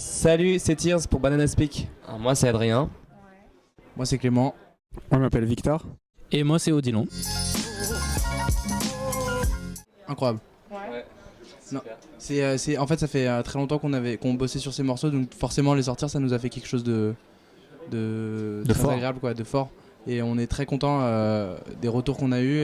Salut, c'est Tears pour Banana Speak. Alors, moi, c'est Adrien. Moi c'est Clément. Moi je m'appelle Victor. Et moi c'est Odilon. Incroyable. Ouais. Non. En fait ça fait très longtemps qu'on bossait sur ces morceaux, donc forcément les sortir ça nous a fait quelque chose de très fort. agréable, quoi, de fort. Et on est très content des retours qu'on a eu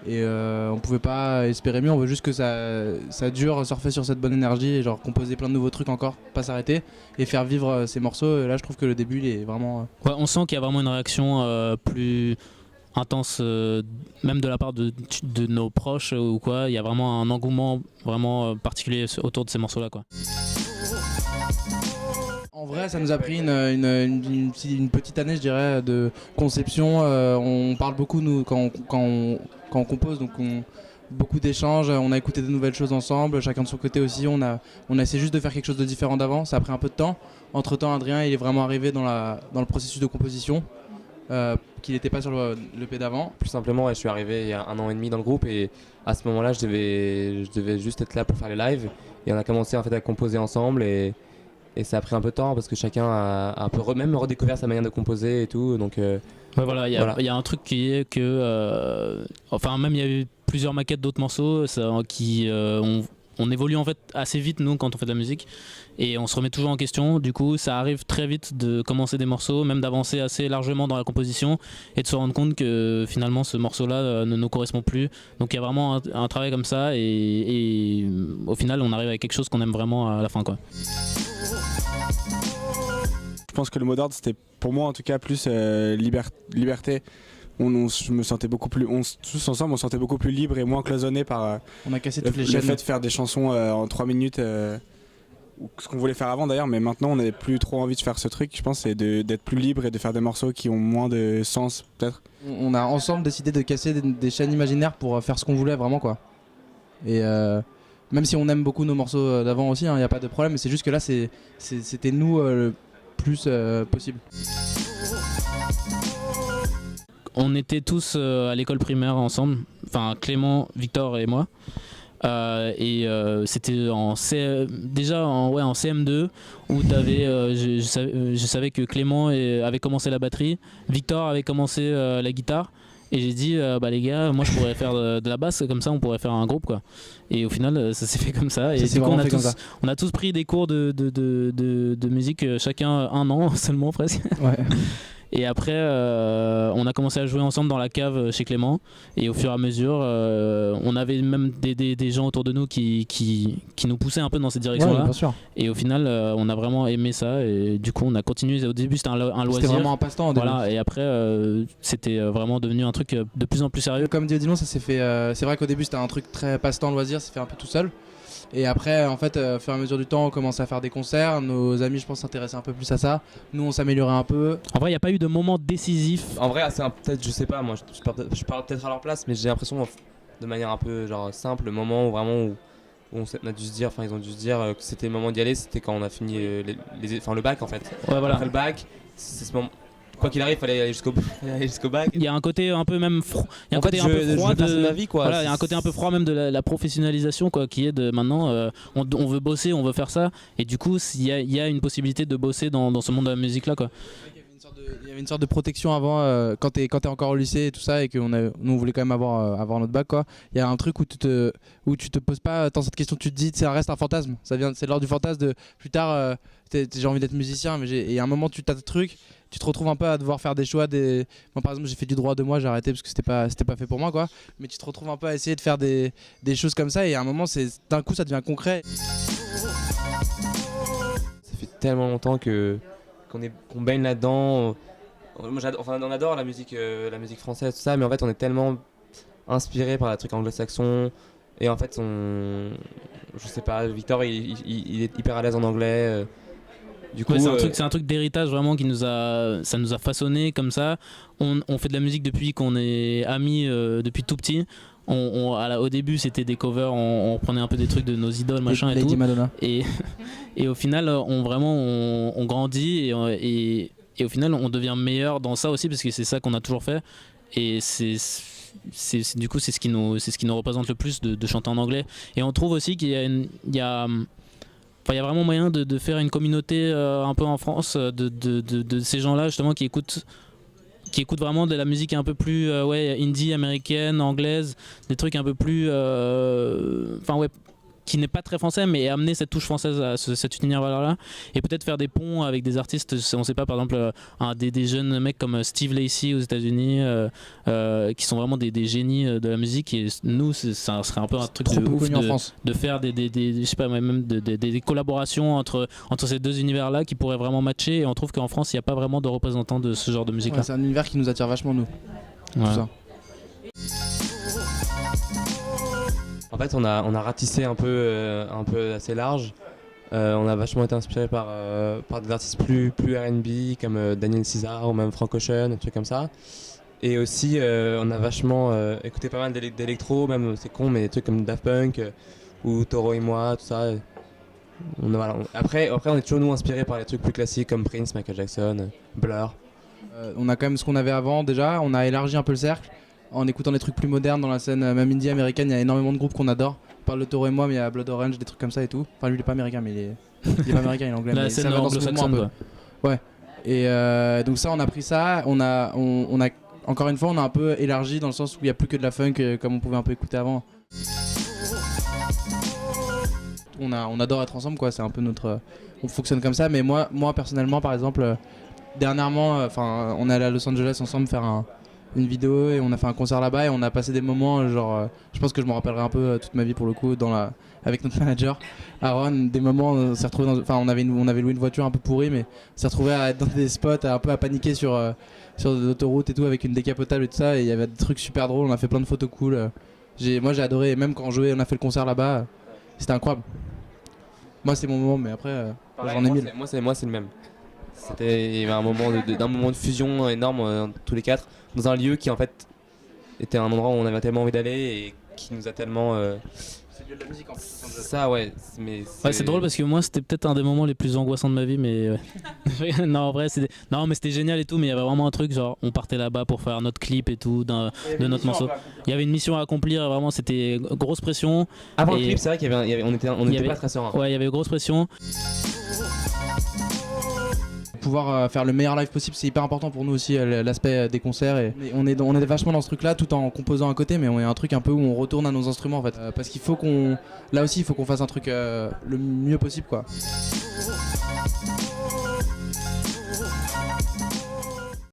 et on pouvait pas espérer mieux. On veut juste que ça dure, surfer sur cette bonne énergie et genre composer plein de nouveaux trucs encore, pas s'arrêter et faire vivre ces morceaux. Et là je trouve que le début il est vraiment Ouais, on sent qu'il y a vraiment une réaction plus intense, même de la part de nos proches ou quoi. Il y a vraiment un engouement vraiment particulier autour de ces morceaux-là, quoi. En vrai, ça nous a pris une petite année, je dirais, de conception. On parle beaucoup, nous, quand on compose, donc beaucoup d'échanges. On a écouté de nouvelles choses ensemble, chacun de son côté aussi. On a essayé juste de faire quelque chose de différent d'avant. Ça a pris un peu de temps. Entre-temps, Adrien, il est vraiment arrivé dans le processus de composition, qu'il n'était pas sur l'EP d'avant. Plus simplement, ouais, je suis arrivé il y a 1 an et demi dans le groupe et à ce moment-là, je devais juste être là pour faire les lives. Et on a commencé en fait à composer ensemble et ça a pris un peu de temps parce que chacun a un peu même redécouvert sa manière de composer et tout. Donc, Ouais, voilà, il y a un truc qui est que, enfin même il y a eu plusieurs maquettes d'autres morceaux qui on évolue en fait assez vite nous quand on fait de la musique et on se remet toujours en question. Du coup ça arrive très vite de commencer des morceaux, même d'avancer assez largement dans la composition et de se rendre compte que finalement ce morceau là ne nous correspond plus. Donc il y a vraiment un travail comme ça et au final on arrive avec quelque chose qu'on aime vraiment à la fin, quoi. Je pense que le mot d'ordre c'était pour moi en tout cas plus liberté. Je me sentais beaucoup plus, tous ensemble on se sentait beaucoup plus libre et moins cloisonné par On a cassé le toutes les chaînes. fait de faire des chansons en 3 minutes, ou ce qu'on voulait faire avant d'ailleurs, mais maintenant on n'avait plus trop envie de faire ce truc, je pense, c'est d'être plus libre et de faire des morceaux qui ont moins de sens peut-être. On a ensemble décidé de casser des chaînes imaginaires pour faire ce qu'on voulait vraiment, quoi. Et même si on aime beaucoup nos morceaux d'avant aussi, il n'y a pas de problème, mais c'est juste que là c'était nous le plus possible. On était tous à l'école primaire ensemble, enfin Clément, Victor et moi. C'était déjà en CM2 où je savais que Clément avait commencé la batterie, Victor avait commencé la guitare et j'ai dit bah les gars, moi je pourrais faire de la basse, comme ça on pourrait faire un groupe, quoi. Et au final ça s'est fait comme ça et du coup on a tous pris des cours de musique, chacun 1 an seulement presque. Ouais. Et après, on a commencé à jouer ensemble dans la cave chez Clément. Et au fur et à mesure, on avait même des gens autour de nous qui nous poussaient un peu dans cette direction-là. Ouais, bien sûr. Et au final, on a vraiment aimé ça. Et du coup, on a continué. Au début, c'était un loisir. C'était vraiment un passe-temps au début. Voilà. Et après, c'était vraiment devenu un truc de plus en plus sérieux. Comme dit Odilon, ça s'est fait. C'est vrai qu'au début, c'était un truc très passe-temps, loisir, ça s'est fait un peu tout seul. Et après, en fait, au fur et à mesure du temps, on commençait à faire des concerts. Nos amis, je pense, s'intéressaient un peu plus à ça. Nous, on s'améliorait un peu. En vrai, il n'y a pas eu de moment décisif. en vrai, peut-être, je sais pas, moi je parle peut-être à leur place, mais j'ai l'impression de manière un peu genre simple, le moment où vraiment où on a dû se dire, enfin ils ont dû se dire que c'était le moment d'y aller, c'était quand on a fini le bac en fait. Ouais, voilà. Après le bac, c'est ce moment. Quoi qu'il arrive, il fallait aller jusqu'au bac. Il y a un côté un peu même froid. Il y a un En fait, côté un peu froid je veux faire ma vie, quoi. Voilà, il y a un côté un peu froid même de la professionnalisation, quoi, qui est de maintenant on veut bosser, on veut faire ça, et du coup il y a une possibilité de bosser dans ce monde de la musique là, quoi. Il y avait une sorte de protection avant, quand t'es encore au lycée et tout ça, et que nous on voulait quand même avoir notre bac, quoi. Il y a un truc où tu te poses pas tant cette question, tu te dis ça reste un fantasme, c'est de l'ordre du fantasme de plus tard j'ai envie d'être musicien, et à un moment tu t'as des trucs, tu te retrouves un peu à devoir faire des choix. Moi par exemple j'ai fait du droit 2 mois, j'ai arrêté parce que c'était pas fait pour moi, quoi. Mais tu te retrouves un peu à essayer de faire des choses comme ça, et à un moment d'un coup ça devient concret. Ça fait tellement longtemps qu'on baigne là-dedans. Moi, on adore la musique française, tout ça, mais en fait on est tellement inspiré par les trucs anglo-saxons. Et en fait je sais pas, Victor il est hyper à l'aise en anglais. Du coup, ouais, c'est un truc d'héritage vraiment ça nous a façonné comme ça. On fait de la musique depuis qu'on est amis, depuis tout petit. Au début c'était des covers, on reprenait un peu des trucs de nos idoles, machin et Lady tout. Madonna. Et au final on grandit et au final on devient meilleur dans ça aussi parce que c'est ça qu'on a toujours fait. Et du coup c'est ce qui nous représente le plus de chanter en anglais. Et on trouve aussi qu'il y a il y a vraiment moyen de faire une communauté un peu en France de ces gens-là justement qui écoutent vraiment de la musique un peu plus indie, américaine, anglaise, des trucs un peu plus qui n'est pas très français, mais amener cette touche française à cet univers-là, et peut-être faire des ponts avec des artistes, on sait pas, par exemple des jeunes mecs comme Steve Lacy aux États-Unis, qui sont vraiment des génies de la musique, et nous ça serait un peu un truc trop de peu ouf connu en France. de faire je sais pas, même des collaborations entre ces deux univers-là qui pourraient vraiment matcher, et on trouve qu'en France il n'y a pas vraiment de représentants de ce genre de musique-là. Ouais, c'est un univers qui nous attire vachement, nous. Ouais. Tout ça. En fait, on a ratissé un peu assez large. On a vachement été inspiré par des artistes plus R&B comme Daniel Caesar ou même Frank Ocean, des trucs comme ça. Et aussi, on a vachement écouté pas mal d'électro, même c'est con, mais des trucs comme Daft Punk ou Toro et moi, tout ça. Après, on est toujours nous inspirés par les trucs plus classiques comme Prince, Michael Jackson, Blur. On a quand même ce qu'on avait avant déjà, on a élargi un peu le cercle en écoutant des trucs plus modernes dans la scène même indie américaine. Il y a énormément de groupes qu'on adore. On parle de Toro et moi, mais il y a Blood Orange, des trucs comme ça et tout. Enfin lui il est pas américain, mais il est pas américain, il est anglais. La mais scène ça va dans ce mouvement un anglo-saxonne, peu. Ouais. Et donc ça on a pris ça, on a encore une fois on a un peu élargi dans le sens où il y a plus que de la funk comme on pouvait un peu écouter avant. On adore être ensemble quoi, c'est un peu on fonctionne comme ça, mais moi personnellement par exemple dernièrement on est allé à Los Angeles ensemble faire une vidéo et on a fait un concert là-bas et on a passé des moments genre je pense que je m'en rappellerai un peu toute ma vie pour le coup avec notre manager Aaron, des moments on s'est retrouvé on avait loué une voiture un peu pourrie, mais on s'est retrouvé à être dans des spots un peu à paniquer sur l'autoroute et tout avec une décapotable et tout ça, et il y avait des trucs super drôles, on a fait plein de photos cool. Moi j'ai adoré, et même quand on a fait le concert là-bas, c'était incroyable. Moi c'est mon moment, mais après j'en ai mille. Moi c'est le même. Il y avait un moment d'un moment de fusion énorme tous les quatre dans un lieu qui en fait était un endroit où on avait tellement envie d'aller et qui nous a tellement C'est le lieu de la musique en plus. ça ouais, mais c'est drôle parce que moi c'était peut-être un des moments les plus angoissants de ma vie, mais non en vrai c'était génial et tout, mais il y avait vraiment un truc genre on partait là-bas pour faire notre clip et tout de notre morceau. Il y avait une mission à accomplir et vraiment c'était grosse pression. Avant le clip, c'est vrai on était pas très serein. Ouais, il y avait grosse pression. Pouvoir faire le meilleur live possible, c'est hyper important pour nous aussi, l'aspect des concerts, et on est vachement dans ce truc là tout en composant à côté, mais on est un truc un peu où on retourne à nos instruments en fait, parce qu'il faut qu'on fasse un truc le mieux possible quoi.